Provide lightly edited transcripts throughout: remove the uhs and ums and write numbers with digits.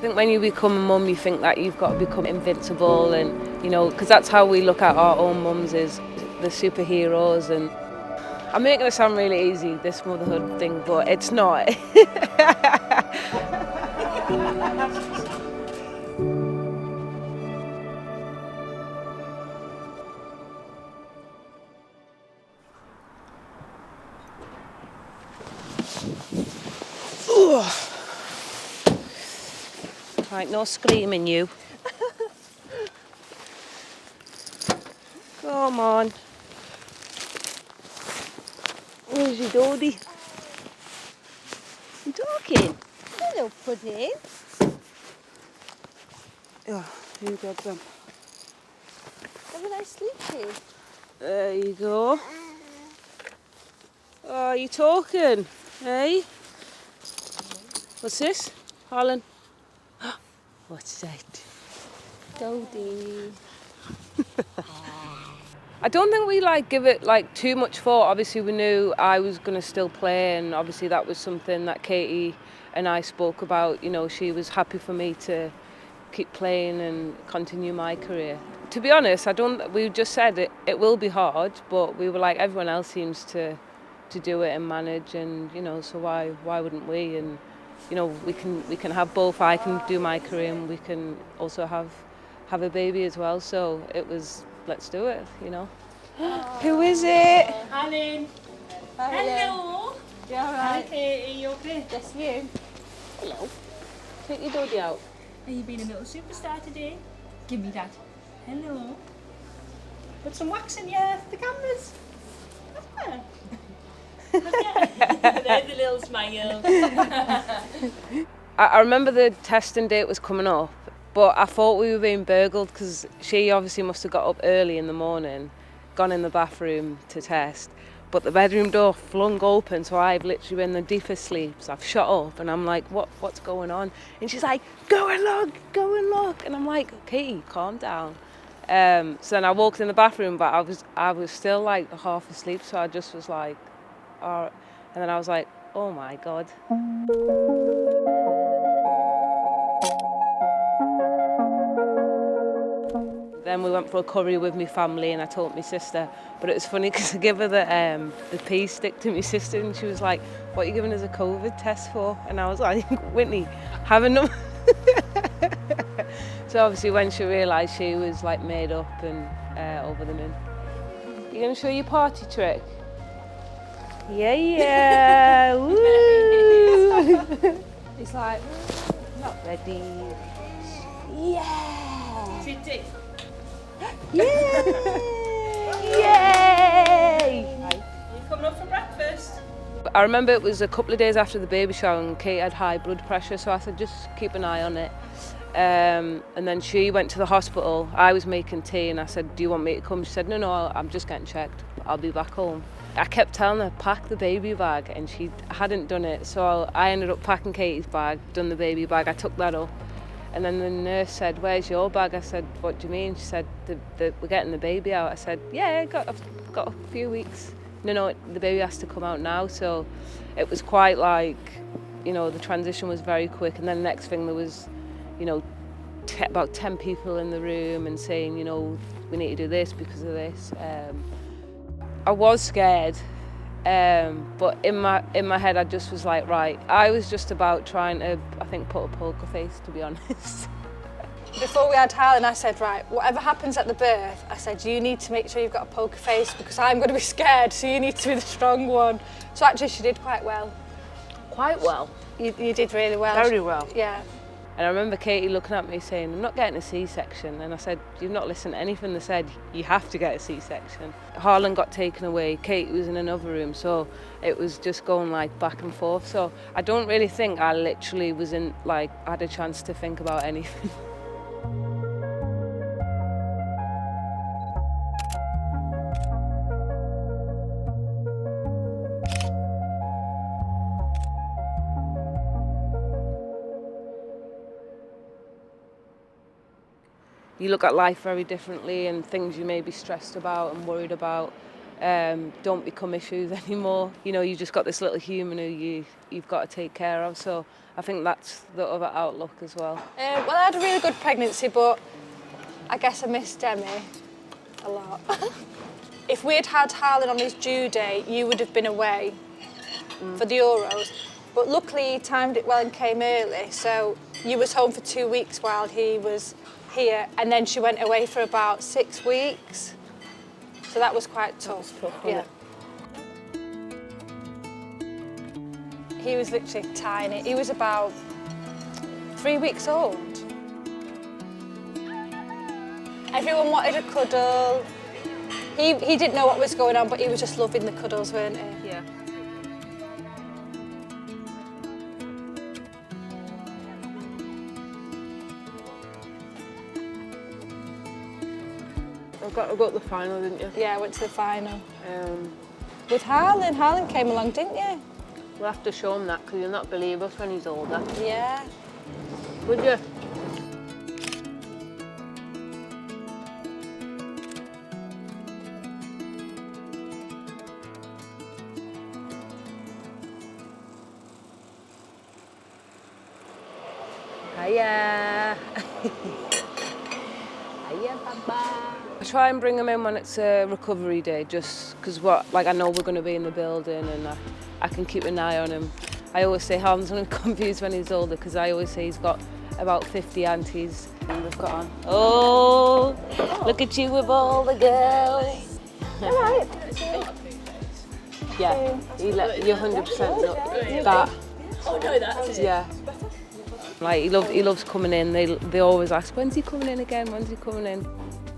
I think when you become a mum, you think that you've got to become invincible, and because that's how we look at our own mums, is the superheroes. And I'm making it sound really easy, this motherhood thing, but it's not. Right, no screaming, you. Come on. Where's your doddy? You talking? Hello, Pudding. Oh, you got them. Have a nice sleepy. There you go. Oh, you talking? Hey? What's this? Harlen? What's that? Dodie. I don't think we give it too much thought. Obviously we knew I was going to still play, and obviously that was something that Katie and I spoke about. She was happy for me to keep playing and continue my career. To be honest, we just said it will be hard, but we were like, everyone else seems to do it and manage, and so why wouldn't we? And we can have both. I can do my career and we can also have a baby as well. So it was, let's do it, Who is it? Harlen. Hello. You alright? Are you okay? Yes, you. Hello. Take your doggy out. Are you being a little superstar today? Give me that. Hello. Put some wax in the cameras. Yeah. There's the little smile. I remember the testing date was coming up, but I thought we were being burgled because she obviously must have got up early in the morning, gone in the bathroom to test, but the bedroom door flung open, so I've literally been in the deepest sleeps. I've shut up and I'm like, what's going on? And she's like, go and look. And I'm like, Katie, calm down. So then I walked in the bathroom, but I was still half asleep, so I just was like, all right. And then I was like, oh my God. Then we went for a curry with my family and I told my sister, but it was funny because I gave her the pea stick to my sister and she was like, what are you giving us a COVID test for? And I was like, Whitney, have enough. So obviously when she realised, she was made up and over the moon. You going to show your party trick? Yeah. Woo. He's like, not ready. Yeah. Sit. Yay! Are you coming up for breakfast? I remember it was a couple of days after the baby shower and Kate had high blood pressure, so I said just keep an eye on it. And then she went to the hospital. I was making tea and I said, do you want me to come? She said, no, I'm just getting checked. I'll be back home. I kept telling her, pack the baby bag, and she hadn't done it. So I ended up packing Katie's bag, done the baby bag. I took that up. And then the nurse said, where's your bag? I said, what do you mean? She said, we're getting the baby out. I said, yeah, I've got a few weeks. No, the baby has to come out now. So it was quite the transition was very quick. And then the next thing, there was, about 10 people in the room and saying, we need to do this because of this. I was scared, but in my head I just was like, right, I was just about trying to, I think, put a poker face, to be honest. Before we had Harlen, I said, right, whatever happens at the birth, I said, you need to make sure you've got a poker face because I'm going to be scared, so you need to be the strong one. So actually she did quite well. Quite well? You did really well. Very well. Yeah. And I remember Katie looking at me saying, I'm not getting a C-section. And I said, you've not listened to anything they said, you have to get a C-section. Harlen got taken away, Katie was in another room, so it was just going back and forth. So I don't really think I literally was had a chance to think about anything. You look at life very differently, and things you may be stressed about and worried about don't become issues anymore. You know, you just got this little human who you've got to take care of. So I think that's the other outlook as well. Well, I had a really good pregnancy, but I guess I missed Demi a lot. If we had had Harlen on his due date, you would have been away for the Euros. But luckily he timed it well and came early, so you was home for 2 weeks while he was here, and then she went away for about 6 weeks. So that was quite tough. Yeah. He was literally tiny. He was about 3 weeks old. Everyone wanted a cuddle. He didn't know what was going on, but he was just loving the cuddles, weren't he? Yeah. I got to the final, didn't you? Yeah, I went to the final. With Harlen. Harlen came along, didn't you? We'll have to show him that, because you'll not believe us when he's older. Yeah. Would you? Hiya. Hiya, Papa. I try and bring him in when it's a recovery day, just because I know we're going to be in the building and I can keep an eye on him. I always say Haaland's going to be confused when he's older, because I always say he's got about 50 aunties. And we've got on. Oh, look at you with all the girls. All right. Yeah, you 100% look that. Oh no, that's it. Yeah. Like he loves coming in. They always ask, when's he coming in again? When's he coming in?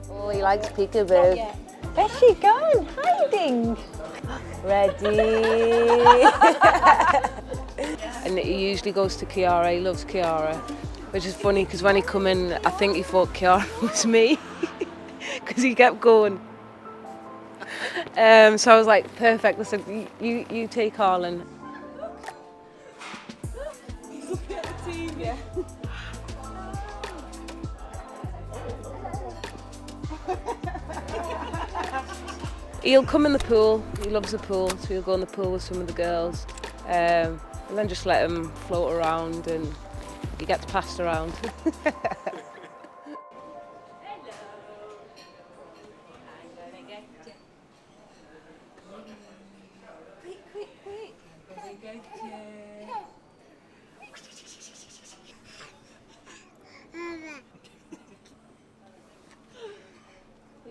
Oh, he likes peekaboo. Yeah. Where's she gone? Hiding. Ready. And he usually goes to Kiara. He loves Kiara, which is funny because when he come in, I think he thought Kiara was me because he kept going. So I was like, perfect. I said, you take Harlen. He'll come in the pool. He loves the pool, so he'll go in the pool with some of the girls, and then just let him float around, and he gets passed around.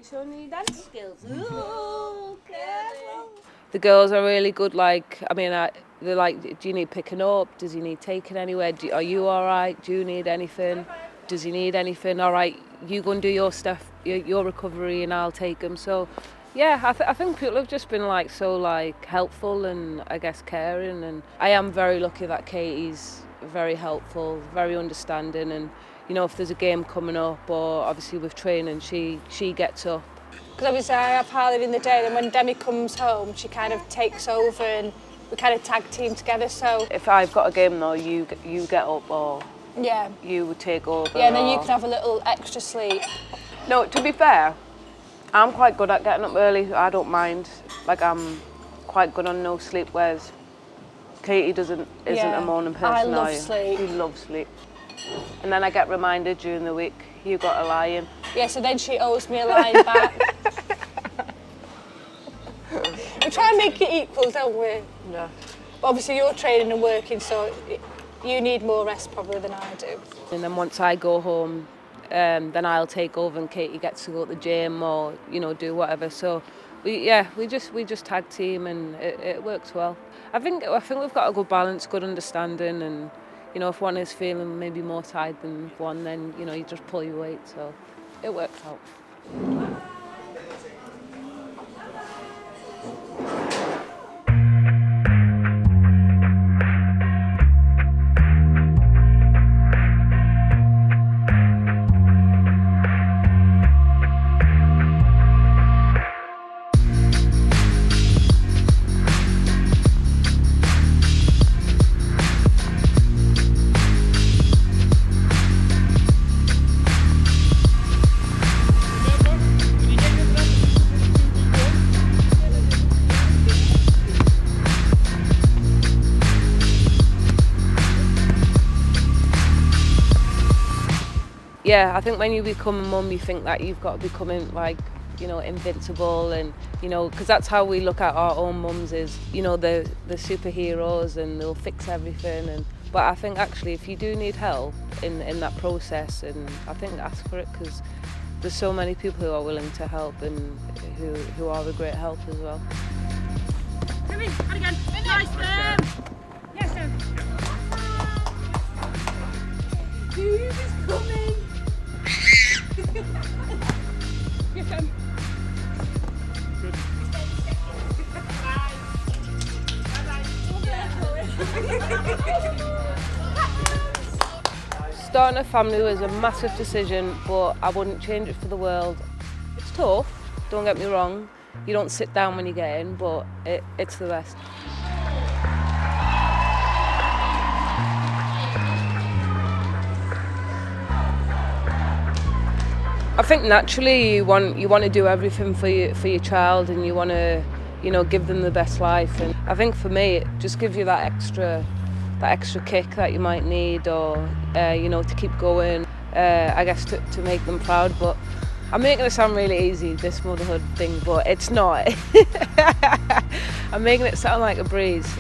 Showing you dance skills. Ooh, careful. The girls are really good. They're like, do you need picking up? Does he need taking anywhere? Are you all right? Do you need anything? Does he need anything? All right, you go and do your stuff, your recovery, and I'll take him. So, yeah, I think people have just been so helpful and I guess caring. And I am very lucky that Katie's very helpful, very understanding, and you know, if there's a game coming up or obviously with training, she gets up. Because obviously I have Harlen in the day, and when Demi comes home, she kind of takes over and we kind of tag team together. So if I've got a game though, you get up, or yeah, you would take over. Yeah, and then you can have a little extra sleep. No, to be fair, I'm quite good at getting up early. I don't mind. I'm quite good on no sleep, whereas Katie isn't a morning person. I love sleep. You love sleep. And then I get reminded during the week, you got a lie-in. Yeah, so then she owes me a line back. We try and make it equal, don't we? Yeah. But obviously you're training and working, so you need more rest probably than I do. And then once I go home, then I'll take over and Katie gets to go to the gym or, do whatever. So we just tag team and it works well. I think we've got a good balance, good understanding, and if one is feeling maybe more tired than one, then, you just pull your weight, so it works out. yeah, I think when you become a mum, you think that you've got to become like, you know, invincible, and you know, because that's how we look at our own mums, is, you know, the superheroes and they'll fix everything. And but I think actually if you do need help in that process, and I think ask for it, because there's so many people who are willing to help and who are a great help as well. Come in, and again. Nice, Dem. Yes, Dem. Who's coming? Yes, Dem. Good. Starting a family was a massive decision, but I wouldn't change it for the world. It's tough, don't get me wrong. You don't sit down when you get in, but it's the best. I think naturally you want to do everything for your child, and you want to, you know, give them the best life. And I think for me it just gives you that extra kick that you might need, or you know, to keep going. I guess to make them proud. But I'm making it sound really easy, this motherhood thing, but it's not. I'm making it sound like a breeze.